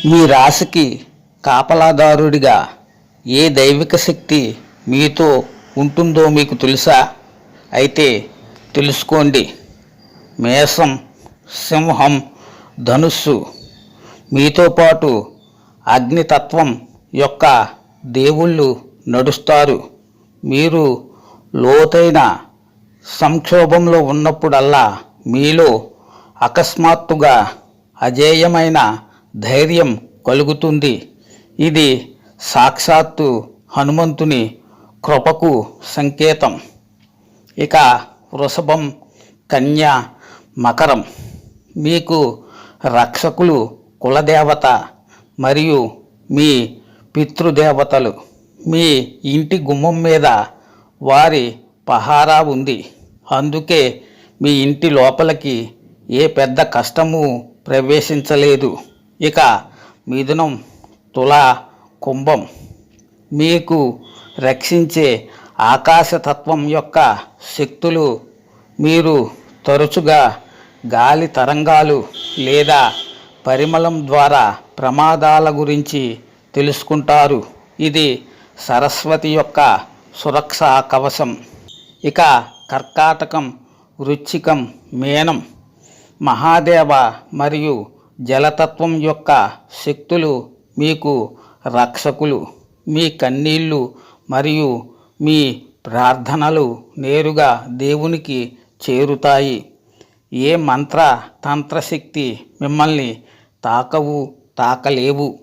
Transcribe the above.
మీ రాశికి కాపలాదారుడిగా ఏ దైవిక శక్తి మీతో ఉంటుందో మీకు తెలుసా? అయితే తెలుసుకోండి. మేషం, సింహం, ధనుస్సు మీతో పాటు అగ్నితత్వం యొక్క దేవుళ్ళు నడుస్తారు. మీరు లోతైన సంక్షోభంలో ఉన్నప్పుడల్లా మీలో అకస్మాత్తుగా అజేయమైన ధైర్యం కలుగుతుంది. ఇది సాక్షాత్తు హనుమంతుని కృపకు సంకేతం. ఇక వృషభం, కన్య, మకరం మీకు రక్షకులు కులదేవత మరియు మీ పితృదేవతలు. మీ ఇంటి గుమ్మం మీద వారి పహారా ఉంది. అందుకే మీ ఇంటి లోపలికి ఏ పెద్ద కష్టము ప్రవేశించలేదు. ఇక మిథునం, తుల, కుంభం మీకు రక్షించే ఆకాశతత్వం యొక్క శక్తులు. మీరు తరచుగా గాలి తరంగాలు లేదా పరిమళం ద్వారా ప్రమాదాల గురించి తెలుసుకుంటారు. ఇది సరస్వతి యొక్క సురక్షా కవచం. ఇక కర్కాటకం, వృశ్చికం, మీనం మహాదేవ మరియు జలతత్వం యొక్క శక్తులు మీకు రక్షకులు. మీ కన్నీళ్ళు మరియు మీ ప్రార్థనలు నేరుగా దేవునికి చేరుతాయి. ఏ మంత్ర తంత్రశక్తి మిమ్మల్ని తాకలేవు.